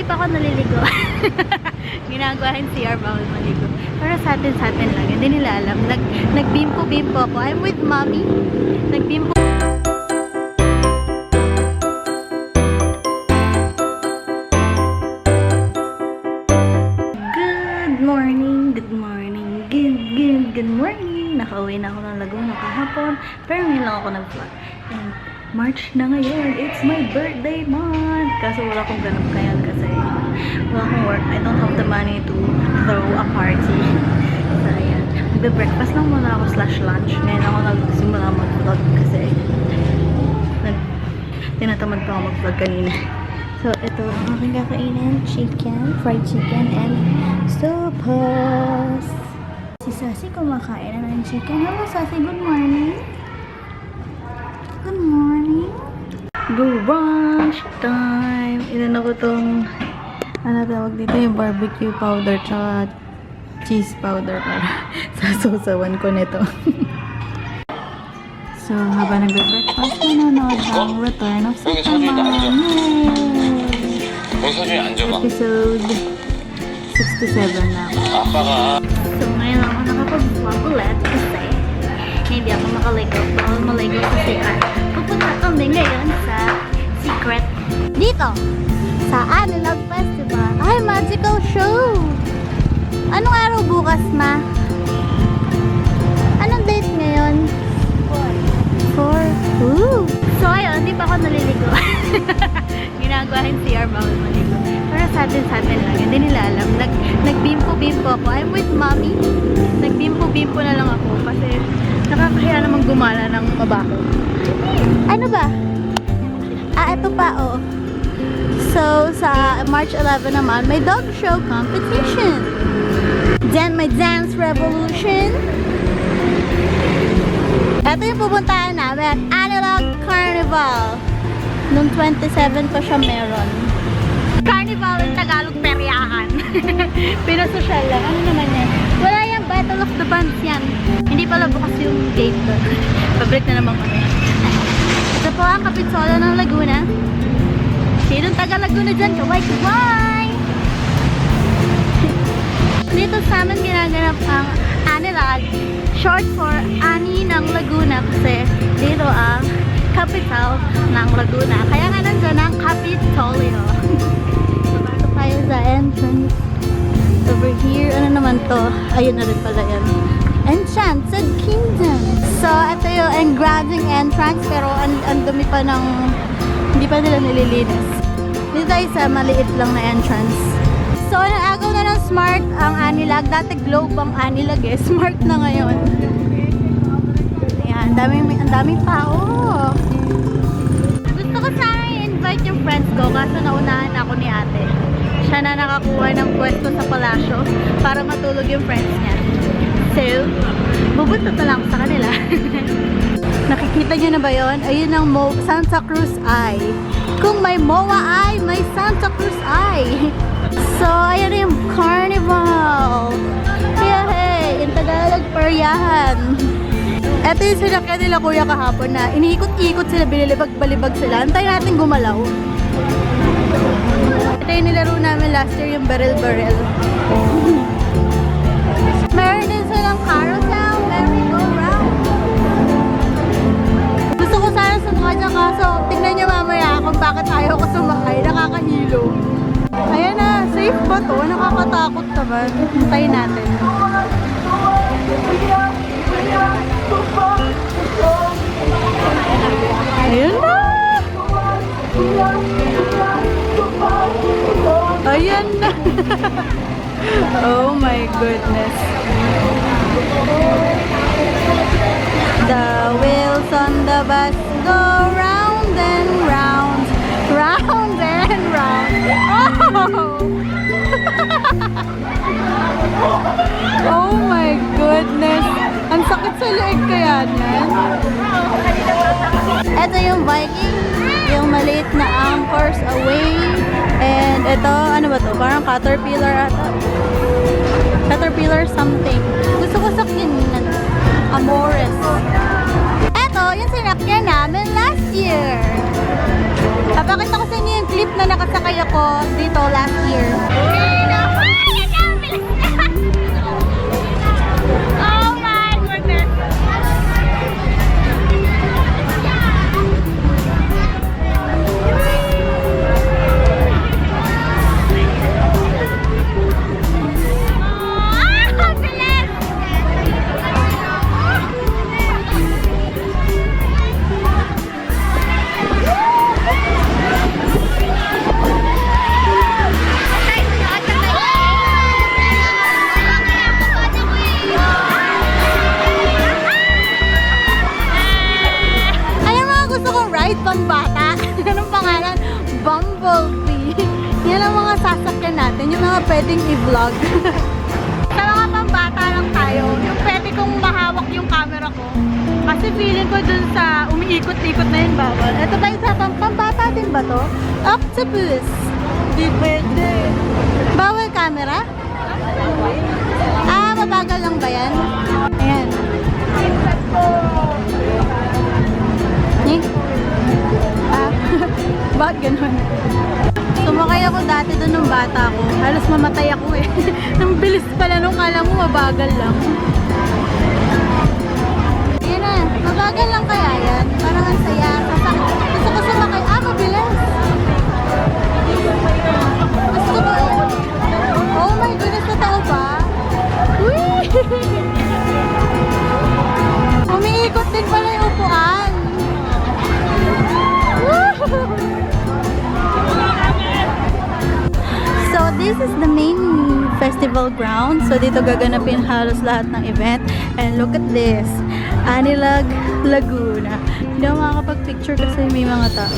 pa ako naliligo. Ginagawain CR, bawal maligo. Pero sa atin lang. Hindi nila alam. Nagbimpo-bimpo ako. I'm with mommy. Nagbimpo. Good morning. Nakauwi na ako ng Laguna kahapon. Pero ngayon lang ako nag-vlog. And March na ngayon. It's my birthday month. Kaso wala akong ganap ngayon kasi wala akong work. I don't have the money to throw a party. So, ayan. Magbe-breakfast lang muna ako / lunch. Ngayon ako nagsimula mag-vlog kasi tinatamad pa ako mag-vlog kanina. So, ito ang aking kakainin. Chicken, fried chicken, and sopas. Si Sassy kumakain na ng chicken. Hello, Sassy. Good morning. Good morning. Brunch time. Ilan ako tong ano tawag dito, yung barbecue powder tsaka cheese powder para sasawan ko nito. So, habang nagbe-breakfast, nanonood ng Return of Superman. Episode 67 na ako. So, ngayon ako nakapag-vlog ulit kasi hindi ako makaligo. Bawal maligo sa CR. Pupunta kami ngayon sa secret dito sa Analog Festival. Ay, magical show! Anong araw bukas, ma? Anong date ngayon? 4. Ooh! So, ayun, hindi pa ako naliligo. Ginagawain CR, bawal maligo. Pero sa atin lang. Hindi nila alam. Nagbimpo-bimpo ako. I'm with mommy. Nagbimpo-bimpo na lang ako kasi nakakahiya namang gumala ng mabaho. Ano ba? Ito pa, oh. So, sa March 11 naman, may dog show competition. Then, may dance revolution. Ito yung pupuntahan namin. Analog Carnival. Noong 27 pa siya meron. Carnival in Tagalog, peryahan. Pinasosyal lang. Ano naman yan? Wala yan. Battle of the Bands yan. Hindi pala bukas yung gate doon. Pabrik na naman kami. Ito po ang Kapitsola ng Laguna. Sinong taga Laguna dyan? Kaway! Dito sa amin ginaganap ang Analog. Short for Ani ng Laguna kasi dito ang capital ng Laguna. Kaya nga nandun ang Capitolio. So, bago tayo sa entrance. Over here, ano naman to? Ayun na rin pala yan. Enchanted Kingdom. So, ito yung engrounding entrance pero ang dumi pa ng hindi pa nila nililinis. Dito tayo sa maliit lang na entrance. So, nag-agaw na ng smart ang Anilag. Dati globe ang Anilag eh. Smart na ngayon. Ayan, ang daming tao. Gusto ko sana i-invite yung friends ko kaso naunahan ako ni ate. Siya na nakakuha ng pwesto sa palasyo para matulog yung friends niya. So, bubuntot na lang ako sa kanila. Nakikita niyo na ba yun? Ayun ang Santa Cruz Eye. Kung may MOA Eye, may Santa Cruz Eye. So, ayan yung Carnival. Yay! In Tagalog, peryahan. Ito yung sinakyan nila kuya kahapon na iniikot-ikot sila, binilibag-balibag sila. Antayin natin gumalaw. Ito yung nilaro namin last year, yung baril-baril. Meron din silang carousel, merry-go-round. Gusto ko sana sumakay dyan kaso tingnan niyo mamaya kung bakit ayaw ko sumakay. Nakakahilo. Ayan na, safe ba to? Nakakatakot naman. Hintayin natin. Ayan na! Ayan na! Oh my goodness. The wheels on the bus go round and round. Round and round. Oh! Oh my goodness. Ang sakit sa leeg kaya niyan. Ito yung Viking. Yung maliit na anchors away. And ito, ano ba to? Parang caterpillar ata. Caterpillar something. Gusto ko sakyan yun. Amores. Ito, yung sinakyan namin last year. Papakita ko sa inyo yung clip na nakasakay ako dito last pwedeng i-vlog. Sa mga pambata lang tayo, yung pwede kong mahawak yung camera ko. Kasi feeling ko dun sa umiikot-ikot na yun bawal. Ito ba yung sa pambata din ba to? Octopus. Di pwede. Bawal camera? Ah, mabagal lang ba yan? Ayan. Eh? Ah, bakit ganun? Sumakay ako dati doon nung bata ko. Halos mamatay ako eh. Ang bilis pala nung kala mo mabagal lang. Yan na, mabagal lang kaya yan. Parang ang saya. Gusto ko sumakay. Ah, mabilis. Gusto ko. Oh my goodness, totoo ba? Uy! Umiikot din pala yung upuan. So, this is the main festival ground. So, dito gaganapin halos lahat ng event. And look at this. Anilag Laguna. Hindi ako makakapag-picture kasi may mga tao.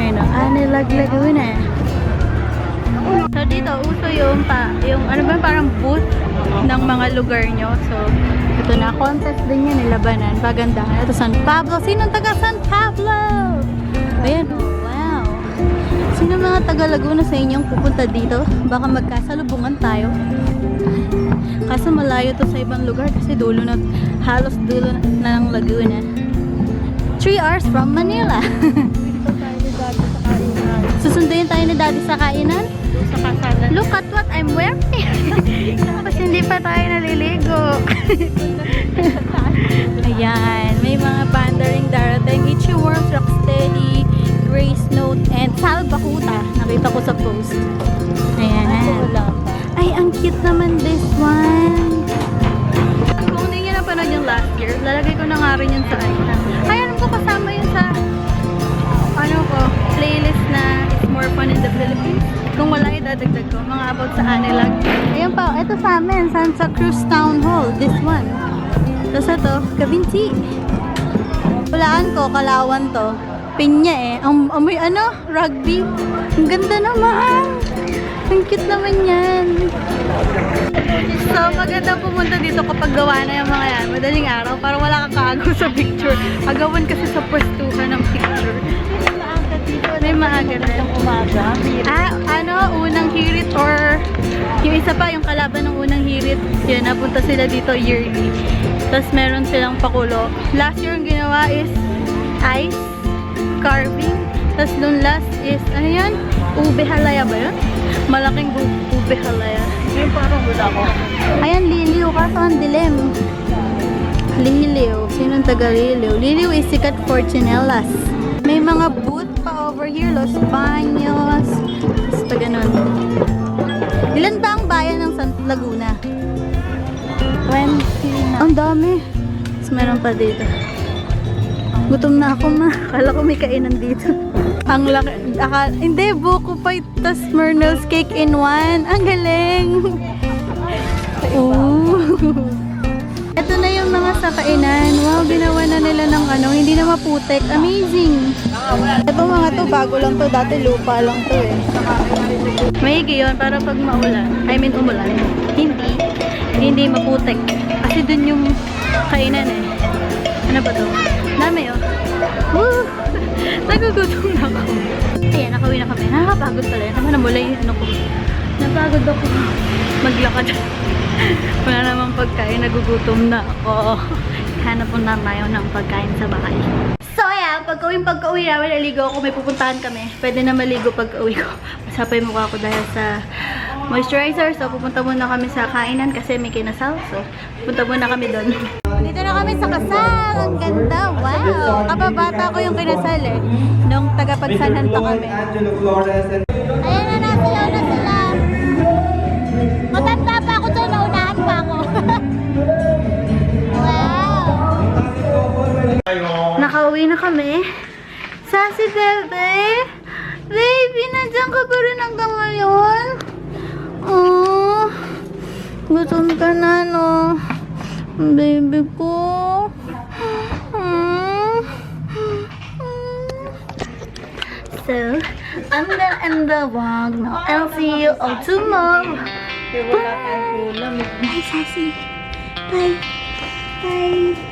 Ayun o, Anilag Laguna. So, dito uso yung ano ba, parang booth ng mga lugar nyo. So, ito na, contest din yan, nilabanan, pagandahan. Ito, San Pablo. Sinong taga San Pablo? Ayan o, wow. Sino mga taga Laguna sa inyong pupunta dito? Baka magkasalubungan tayo. Kaso malayo to sa ibang lugar kasi dulo na, halos dulo na ng Laguna. 3 hours from Manila. Susunduin tayo ni Daddy sa kainan? Look at what I'm wearing. Tapos hindi pa tayo naliligo. Ayan, may mga banda ring darating. Itchy Worms, Rocksteady, Grace Note, and Sal Bakuta. Nakita ko sa post. Ayan. Ay, ang cute naman this one. Kung hindi nyo napanood yung last year, lalagay ko na nga rin yun sa aina. Ay, alam ko kasama yun sa playlist na It's More Fun in the Philippines. Kung wala, idadagdag ko. Mga about sa Anilag. Ayun pa, ito sa amin. Santa Cruz Town Hall. This one. Tapos ito, Cabinti. Pulaan ko, Kalawan to. Pinya eh. Ang amoy rugby. Ang ganda naman. Ang cute naman yan. So, maganda pumunta dito kapag gawa na yung mga yan. Madaling araw, para wala kang kaagaw sa picture. Agawan kasi sa pwestuhan ng picture. May maaga rin. Umaga. Unang hirit or yung isa pa, yung kalaban ng unang hirit. Yun, napunta sila dito yearly. Tapos meron silang pakulo. Last year yung ginawa is ice carving. Tapos nung last is, ano yan? Ube halaya ba yun? Malaking ube halaya. Yung parang wala ko. Ayan, Liliw. Kaso ang dilim. Liliw. Sinong taga Liliw? Liliw is sikat for chinelas. May mga booth pa over here. Los Baños. Basta ganun. Ilan ba ang bayan ng Santa Laguna? 20 na. Ang dami. Tapos meron pa dito. Gutom na ako, ma. Akala ko may kainan dito. Ang laki. Hindi, buko pa. Tas Mernel's cake in one. Ang galing. Ooh. Ito na yung mga sa kainan. Wow, ginawa na nila ng hindi na maputek. Amazing. Ito mga to, bago lang to. Dati lupa lang to eh. Maigi yun para pag maulan. Umulan. Hindi maputek. Kasi dun yung kainan eh. Ano ba to? Dami oh. Woo! Nagugutom na ako. Ayan, nakauwi na kami. Nakakapagod pala yun. Naman namula yung ko. Napagod ako. Maglakad. Wala namang pagkain. Nagugutom na ako. Hanap po na tayo ng pagkain sa bahay. So ayan, pagka-uwi namin, naligo ako. May pupuntahan kami. Pwede na maligo pagka-uwi ko. Masapa yung mukha ko dahil sa moisturizer. So pupunta muna kami sa kainan kasi may kinasal. So pupunta muna kami doon. Dito na kami sa kasal. Ang ganda. Wow. Kababata ko yung kinasal eh. Nung tagapagsananta kami. Ayan na sila. Matanda pa ako dyan. Naunahan pa ako. Wow. Nakauwi na kami. Sassy bebe. Baby, nandiyan ka pa rin hanggang ngayon. Oh. Gutom ka na, no? Baby ko. So, I'm gonna end the vlog now. I'll see you all tomorrow. Wala tayong ulam. Bye, Sassy. Bye. Bye.